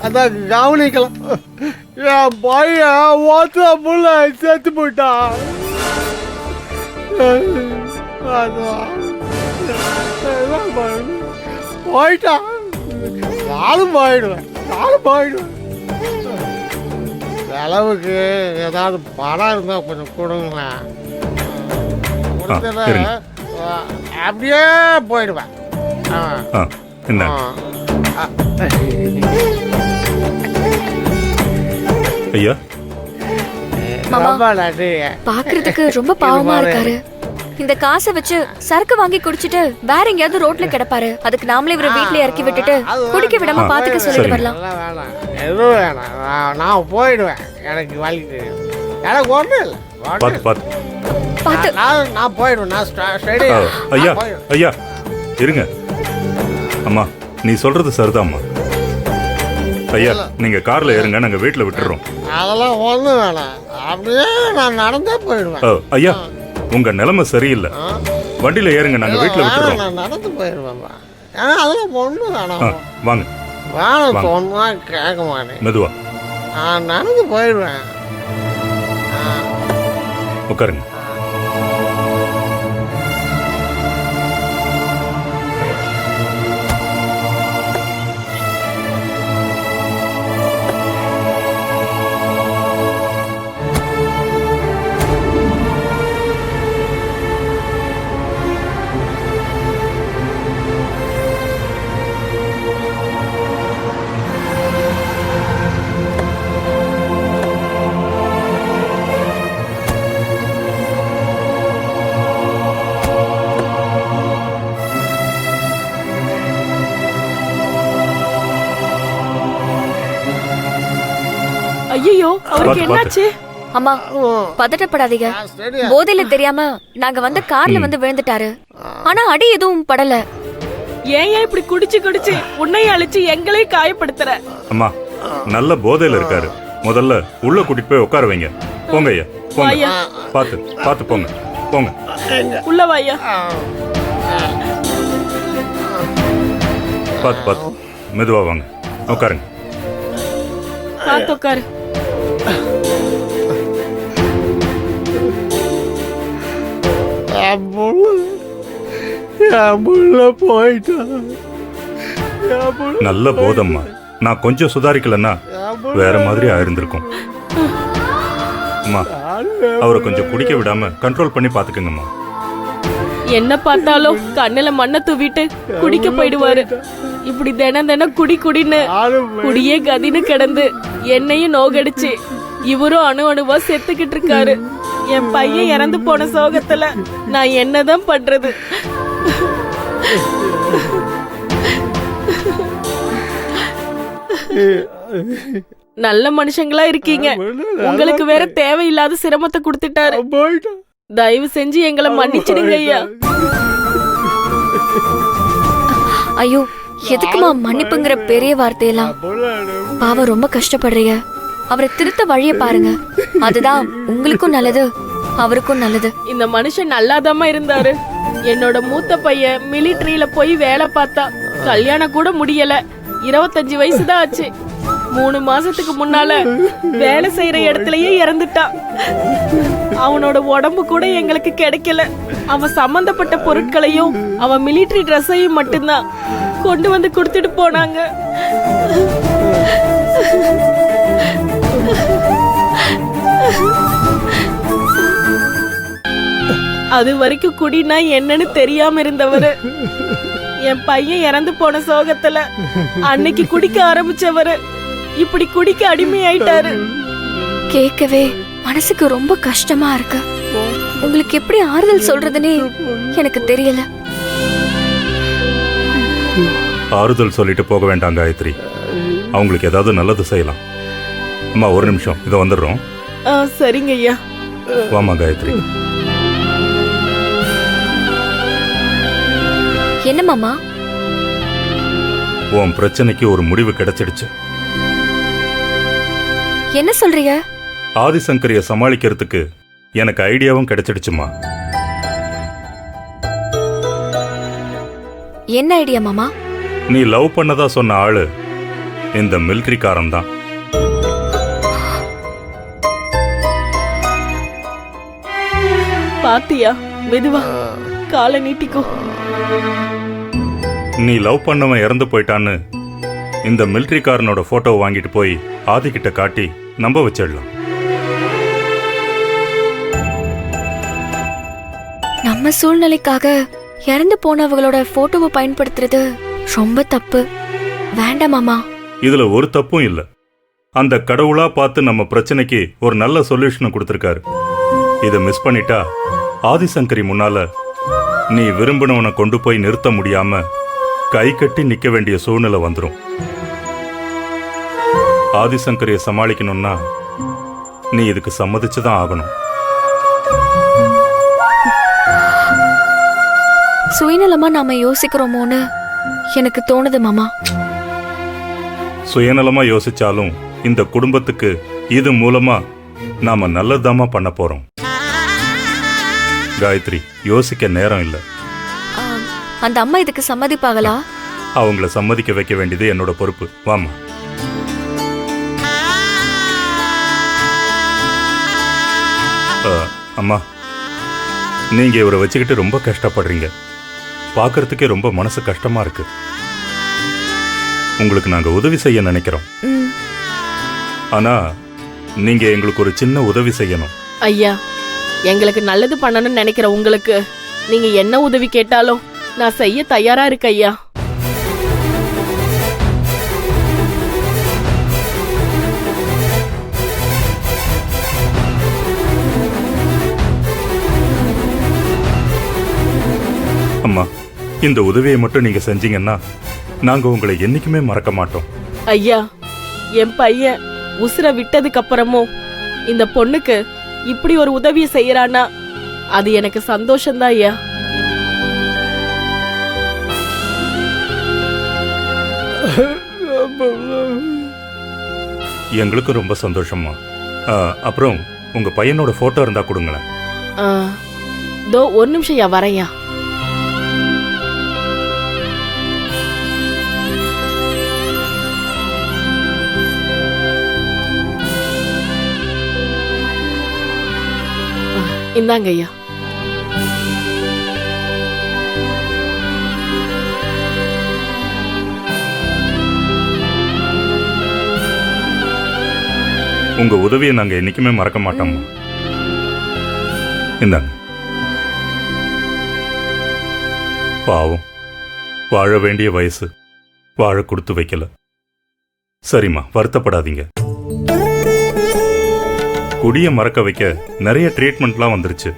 அதான் கவனிக்கலாம். என் பையன் ஓத்த புள்ள செத்து போயிட்டான். போயிட்டான். நானும் போயிடுவேன். செலவுக்கு ஏதாவது பணம் இருந்தால் கொஞ்சம் கொடுங்களேன். அப்படியே போயிடுவேன். ஐயா பாக்குறதுக்கு ரொம்ப பாவமா இருக்காரு. இந்த காசை வச்சு சரக்கு வாங்கி குடிச்சிட்டு வேற எங்கேயாவது ரோட்ல கிடப்பாரு. அதுக்கு நாமளே இவரை வீட்டுல இறக்கி விட்டுட்டு குடிக்க விடாம பாத்துக்க சொல்லிட்டு வரலாம். எதுவும் வேணாம், நான் போயிடுவேன். எனக்கு வழி தெரியும். எனக்கு ஒண்ணும் இல்லை. பாத்து நான் போயிடுவேன். ஐயா ஐயா இருங்க. அம்மா நீ சொல்றது சரிதாம்மா. ஐயா நீங்க கார்ல ஏறுங்க, நாங்க வீட்டுல விட்டுறோம். அதெல்லாம் ஒண்ணும் வேணாம், அப்படியே நான் நடந்தே போயிடுவேன். ஐயா உங்க நிலைமை சரியில்லை, வண்டியில ஏறுங்க, நாங்க வீட்டுல விட்டுறோம். நான் நடந்து போயிடுவேன். அதெல்லாம் ஒண்ணும் வேணாம். வாங்க. வேணாம் சொன்னா கேட்க மாட்டேன். மெதுவா நான் நடந்து போயிடுவேன். உட்காருங்க. ஐயோ அவருக்கு என்னாச்சு? அம்மா பதட்டப்படாதீங்க. போதையில தெரியாம நாங்க வந்து கார்ல வந்து விழுந்துட்டாரு. ஆனா அடி எதுவும் படல. ஏன் இப்படி குடிச்சு குடிச்சு உன்னைய அழிச்சு எங்களையும் காயப்படுத்துற? அம்மா நல்ல போதையில இருக்காரு. முதல்ல உள்ள கூட்டிட்டு போய் உட்கார வைங்க. போங்க ஐயா போங்க. பாத்து போங்க போங்க. உள்ள வாயா. பாத்து மெதுவா வாங்க, உட்காருங்க. பாத்து உட்காரு. நல்ல போதம்மா. நான் கொஞ்சம் சுதாரிக்கலன்னா வேற மாதிரி ஆயிருந்திருக்கும். அம்மா அவரை கொஞ்சம் குடிக்க விடாம கண்ட்ரோல் பண்ணி பாத்துக்கங்கம்மா. என்ன பார்த்தாலும் கண்ணுல மண்ணை தூவிட்டு குடிக்க போயிடுவாரு. இப்படி தினம் குடின்னு குடியே கதின்னு கிடந்து என்னையும் நோகடிச்சு இவரும் அணுவா செத்துக்கிட்டு இருக்காரு. என் பையன் இறந்து போன சோகத்துல நான் என்னதான் பண்றது? நல்ல மனுஷங்களா இருக்கீங்க, உங்களுக்கு வேற தேவையில்லாத சிரமத்தை கொடுத்துட்டாரு. தயவு செஞ்சு எங்களை மன்னிச்சிடுங்க ஐயா. ஐயோ எதுக்குமா மன்னிப்புங்கிற பெரிய வார்த்தையெல்லாம்? பாவம் ரொம்ப கஷ்டப்படுறீங்க. அவரை திருத்த வழிய பாருங்க. அதுதான் உங்களுக்கும் நல்லது, அவருக்கும் நல்லது. இந்த மனுஷன் நல்லாதாமா இருந்தாரு. என்னோட மூத்த பையன் மிலிட்டரியில போய் வேலை பார்த்தா, கல்யாணம் கூட முடியல. 25 வயசுதான் ஆச்சு. 3 மாசத்துக்கு முன்னால வேலை செய்யற இடத்துலயே இறந்துட்டான். அவனோட உடம்பு கூட எங்களுக்கு கிடைக்கல. அவன் சம்பந்தப்பட்ட பொருட்களையும் அவன் மிலிட்டரி ட்ரெஸ்ஸையும் மட்டும்தான் கொண்டு வந்து கொடுத்துட்டு போனாங்க. அது வரைக்கும் குடினா என்னன்னு தெரியாம இருந்தவரு என் பையன் இறந்து போன சோகத்துல அன்னைக்கு குடிக்க ஆரம்பிச்சவரு இப்படி குடிக்க அடிமையாயிட்டாரு. கேட்கவே மனசுக்கு ரொம்ப கஷ்டமா இருக்கு. உங்களுக்கு எப்படி ஆறுதல் சொல்றதுன்னே எனக்கு தெரியல. ஆறுதல் சொல்லிட்டு போக வேண்டாம் காயத்ரி, அவங்களுக்கு ஏதாவது நல்லது செய்யலாம். அம்மா ஒரு நிமிஷம், இதை வந்துடுறோம். சரிங்க ஐயா. வாமா காயத்ரி. என்ன மாமா? உன் பிரச்சனைக்கு ஒரு முடிவு கிடைச்சிடுச்சு. என்ன சொல்றீங்க? ஆதிசங்கரிய சமாளிக்கிறதுக்கு எனக்கு ஐடியாவும் கிடைச்சிடுச்சுமா. என்ன ஐடியா மாமா? நீ லவ் பண்ணதா சொன்ன ஆளு இந்த மிலிட்ரிக்காரன் தான். பாத்தியா, மெதுவா காலை நீட்டிக்கோ. நீ லவ் பண்ணவன் இறந்து போயிட்டான்னு இந்த மிலிட்ரிக்காரனோட போட்டோவை வாங்கிட்டு போய் ஆதிக்கிட்ட காட்டி நம்ப வச்சிடலாம். நம்ம சூழ்நிலைக்காக இறந்து போனவங்களோட போட்டோவை பயன்படுத்துறது ரொம்ப தப்பு. வேண்டாம் மாமா. இதுல ஒரு தப்பும் இல்ல. அந்த கடவுளா பார்த்து நம்ம பிரச்சனைக்கு ஒரு நல்ல சொல்யூஷன் கொடுத்திருக்காரு. இதை மிஸ் பண்ணிட்டா ஆதிசங்கரி முன்னால நீ விரும்பினவனை கொண்டு போய் நிறுத்த முடியாம கை கட்டி நிக்க வேண்டிய சூழ்நிலை வந்துடும். ஆதிசங்கரியை சமாளிக்கணும்னா நீ இதுக்கு சம்மதிச்சுதான் ஆகணும். சுயநலமா நாம யோசிக்கிறோமோன்னு எனக்கு தோணுது மாமா. சுயநலமா யோசிச்சாலும் இந்த குடும்பத்துக்கு இது மூலமா நாம நல்லதாமா பண்ண போறோம். காயத்ரி, யோசிக்க நேரம் இல்ல. ஆ, அந்த அம்மா இதுக்கு சம்மதிப்பாங்களா? அவங்கள சம்மதிக்க வைக்க வேண்டியது என்னோட பொறுப்பு. வாமா. அம்மா, நீங்க இவரை வச்சுக்கிட்டு ரொம்ப கஷ்டப்படுறீங்க. பார்க்கறதுக்கே ரொம்ப மனசு கஷ்டமா இருக்கு. உங்களுக்கு நாங்க உதவி செய்ய நினைக்கிறோம். ஆனா நீங்க எங்களுக்கு ஒரு சின்ன உதவி செய்யணும். ஐயா, எங்களுக்கு நல்லது பண்ணணும்னு நினைக்கிற உங்களுக்கு நீங்க என்ன உதவி கேட்டாலும் நான் செய்ய தயாரா இருக்கேன் ஐயா. அம்மா, இந்த உதவியை மட்டும் நீங்க செஞ்சீங்கன்னா நாங்க உங்களை என்னைக்குமே மறக்க மாட்டோம். ஐயா, என் பையன் உசுர விட்டதுக்கு அப்புறமும் இந்த பொண்ணுக்கு இப்படி ஒரு உதவியை செய்யறானா அது எனக்கு சந்தோஷம்தான் ஐயா. எங்களுக்கு ரொம்ப சந்தோஷமா. அப்புறம் உங்க பையனோட போட்டோ இருந்தா கொடுங்களேன். தோ ஒரு நிமிஷம் ஐயா, வரையா. இந்தாங்க ஐயா. உங்க உதவியை நாங்க என்னைக்குமே மறக்க மாட்டோம். இந்தாங்க. பாவம், வாழ வேண்டிய வயசு, வாழ கொடுத்து வைக்கல. சரிம்மா, வருத்தப்படாதீங்க. குடிய மறக்க வைக்க நிறைய ட்ரீட்மெண்ட்லாம் வந்துருச்சு.